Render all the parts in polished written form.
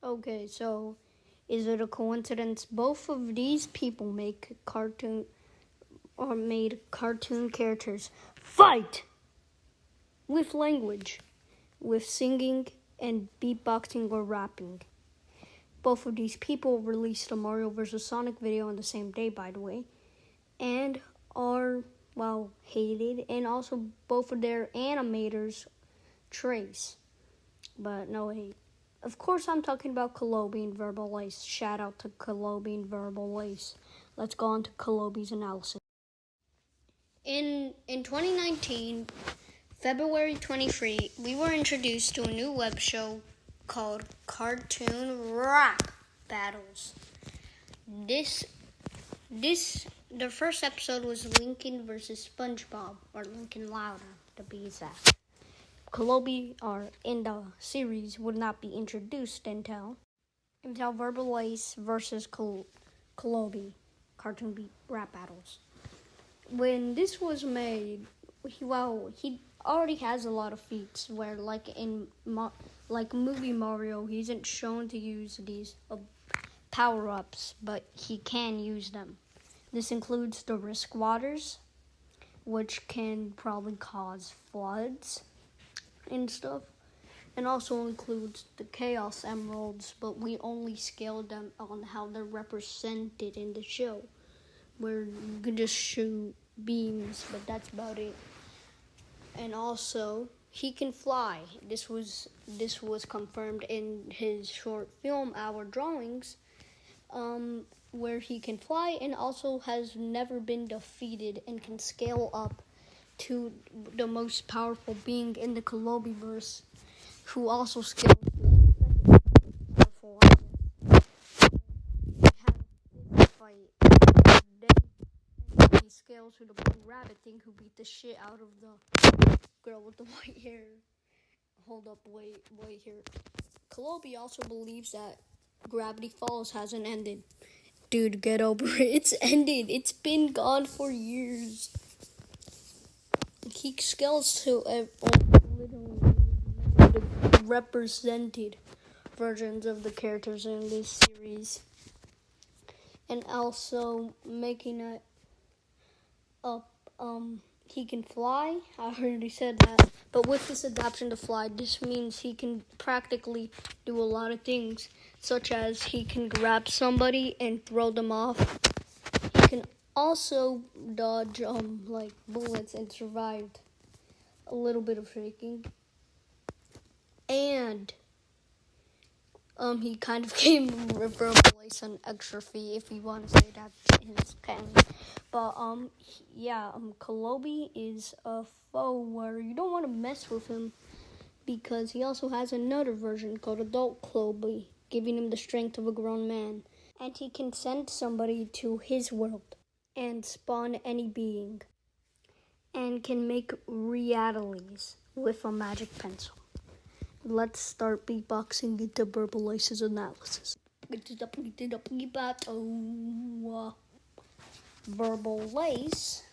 Okay, so is it a coincidence both of these people made cartoon characters fight with language, with singing and beatboxing or rapping? Both of these people released a Mario vs. Sonic video on the same day, by the way, and are, well, hated, and also both of their animators trace, but no hate. Of course, I'm talking about Calobi and Verbalase. Shout out to Calobi and Verbalase. Let's go on to Calobi's analysis. In 2019, February 23, we were introduced to a new web show called Cartoon Rap Battles. The first episode was Lincoln versus SpongeBob, or Lincoln Louder, to be exact. Calobi, in the series, would not be introduced until Verbalase versus Calobi, Cartoon Beat Rap Battles. When this was made, he already has a lot of feats where, like in movie Mario, he isn't shown to use these power-ups, but he can use them. This includes the Risk Waters, which can probably cause floods and stuff, and also includes the Chaos Emeralds, but we only scaled them on how they're represented in the show, where you can just shoot beams, but that's about it. And also, he can fly. This was confirmed in his short film, Our Drawings, where he can fly and also has never been defeated and can scale up to the most powerful being in the Calobiverse, who also scales to the second most powerful had a fight. Then he scales to the blue rabbit thing who beat the shit out of the girl with the white hair. Hold up, wait here. Calobi also believes that Gravity Falls hasn't ended. Dude, get over it. It's ended. It's been gone for years. He scales to literally the represented versions of the characters in this series, and also making it up. He can fly. I already said that. But with this adaptation to fly, this means he can practically do a lot of things, such as he can grab somebody and throw them off. He can also dodge bullets and survived a little bit of shaking. And he kind of gave Verbalase an extra fee, if you want to say that his pen. But Calobi is a foe where you don't want to mess with him, because he also has another version called Adult Calobi, giving him the strength of a grown man. And he can send somebody to his world and spawn any being, and can make realities with a magic pencil. Let's start beatboxing into Verbalase's analysis. Verbalase,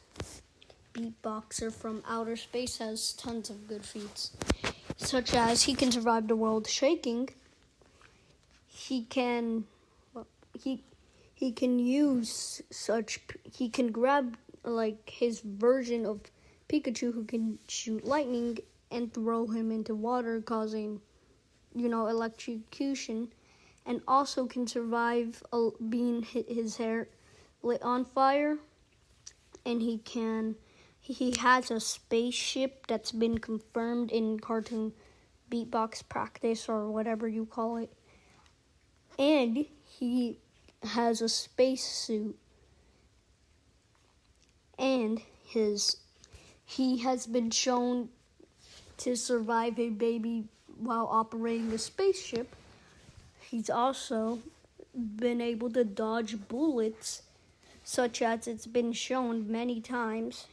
beatboxer from outer space, has tons of good feats, such as he can survive the world shaking. He can grab his version of Pikachu, who can shoot lightning and throw him into water, causing electrocution, and also can survive being his hair lit on fire. And he has a spaceship that's been confirmed in cartoon beatbox practice, or whatever you call it. And he has a spacesuit, and he has been shown to survive a baby while operating a spaceship. He's also been able to dodge bullets, such as it's been shown many times.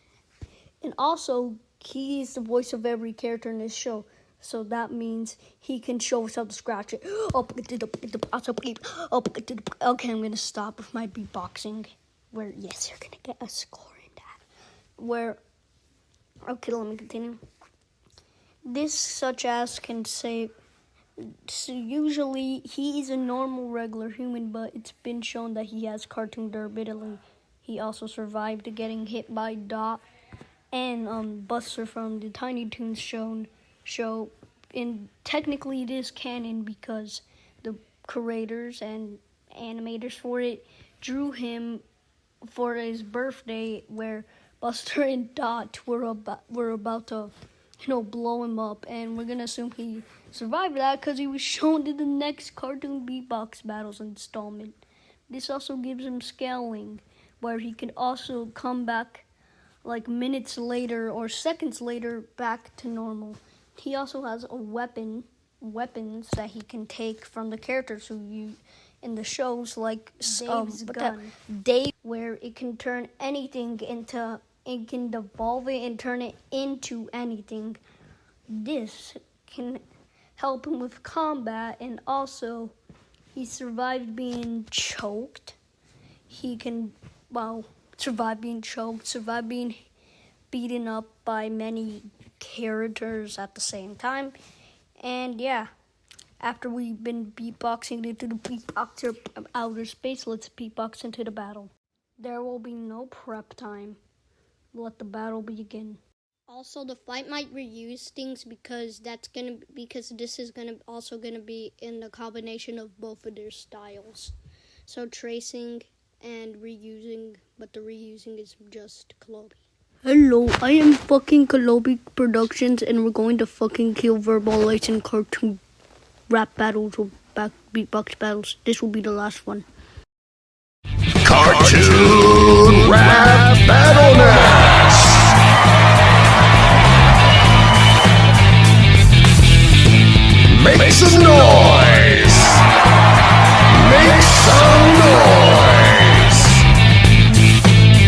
And also, he is the voice of every character in this show, so that means he can show without scratching. Okay, I'm gonna stop with my beatboxing. Yes, you're gonna get a score in that. Okay, let me continue. This, such as, can save So usually he's a normal regular human, but it's been shown that he has cartoon durability. He also survived getting hit by Dot and Buster from the Tiny Toons show. And technically it is canon because the creators and animators for it drew him for his birthday, where Buster and Dot were about to, blow him up, and we're gonna assume he survived that because he was shown in the next Cartoon Beatbox Battles installment. This also gives him scaling, where he can also come back like minutes later or seconds later back to normal. He also has weapons that he can take from the characters who use in the shows, like Dave, where it can turn anything into, it can devolve it and turn it into anything. This can help him with combat, and also he survived being choked. He can, survive being choked, survive being beaten up by many characters at the same time. And yeah, after we've been beatboxing into the beatboxer of outer space, let's beatbox into the battle. There will be no prep time. Let the battle begin. Also, the fight might reuse things because this is also gonna be in the combination of both of their styles. So tracing and reusing, but the reusing is just Calobi. Hello, I am fucking Calobi Productions, and we're going to fucking kill Verbalase and cartoon rap battles or beatbox battles. This will be the last one. Cartoon Rap Battle Next! Make some noise! Make some noise!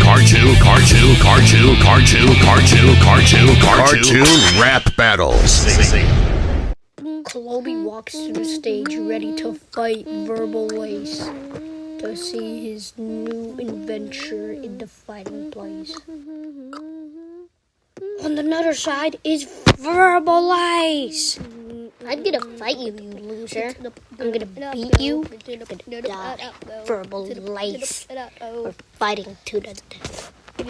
Cartoon Rap Battles. Calobi walks to the stage ready to fight Verbalase to see his new adventure in the fighting place. On the other side is Verbalase. I'm gonna fight you, you loser. I'm gonna beat you. You're gonna die. Verbalase. We're fighting to the death. I'm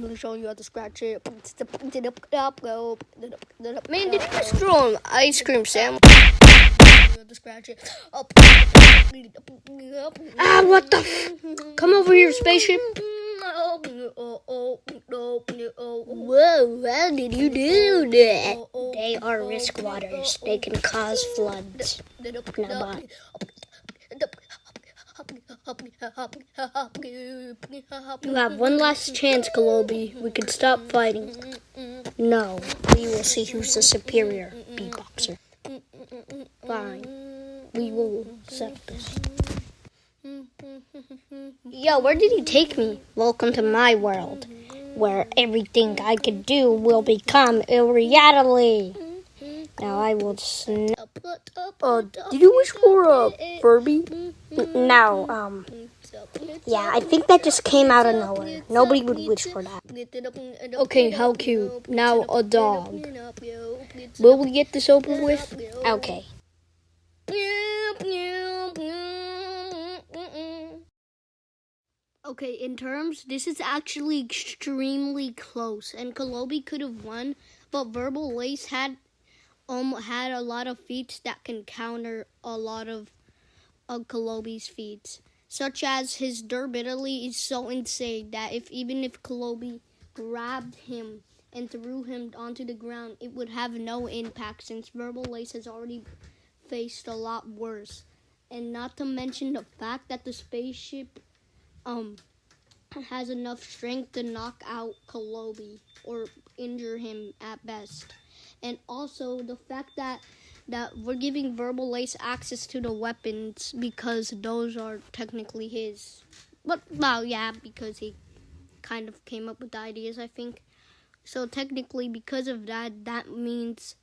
gonna show you how to scratch it. Man, did you just throw an ice cream sandwich? Ah, what the Come over here, spaceship. Whoa, how did you do that? They are risk waters. They can cause floods. Now, bye. You have one last chance, Calobi. We can stop fighting. No, we will see who's the superior beatboxer. Fine. We will settle this. Yo, where did you take me? Welcome to my world, where everything I can do will become a reality. Now I will Did you wish for a Furby? No, yeah, I think that just came out of nowhere. Nobody would wish for that. Okay, how cute. Now a dog. Will we get this over with? Okay. Okay, in terms, this is actually extremely close, and Calobi could have won, but Verbalase had a lot of feats that can counter a lot of Calobi's feats, such as his durability is so insane that even if Calobi grabbed him and threw him onto the ground, it would have no impact since Verbalase has already faced a lot worse. And not to mention the fact that the spaceship has enough strength to knock out Calobi or injure him at best. And also the fact that we're giving Verbalase access to the weapons because those are technically his. But, well, yeah, because he kind of came up with the ideas, I think. So technically, because of that, that means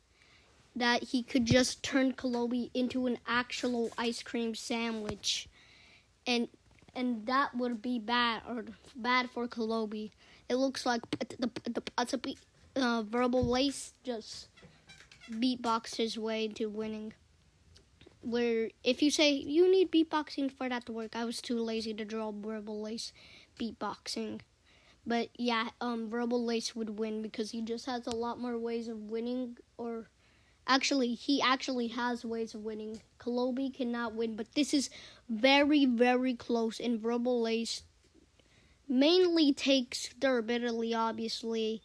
that he could just turn Calobi into an actual ice cream sandwich. And that would be bad for Calobi. It looks like Verbalase just beatbox his way to winning. Where if you say you need beatboxing for that to work, I was too lazy to draw Verbalase beatboxing. But yeah, Verbalase would win because he just has a lot more ways of winning. Or actually, he actually has ways of winning. Calobi cannot win, but this is very, very close. And Verbalase mainly takes durability, obviously.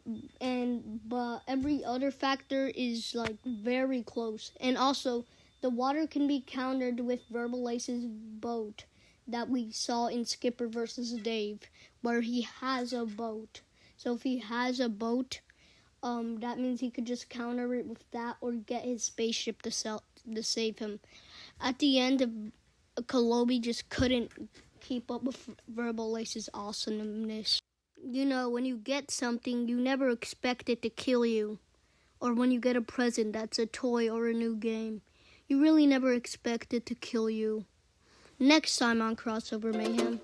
But every other factor is like very close. And also, the water can be countered with Verbalase's boat that we saw in Skipper versus Dave, where he has a boat. So if he has a boat, that means he could just counter it with that or get his spaceship to save him. At the end, Calobi just couldn't keep up with Verbalase's awesomeness. You know, when you get something, you never expect it to kill you. Or when you get a present that's a toy or a new game, you really never expect it to kill you. Next time on Crossover Mayhem.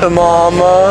Mama.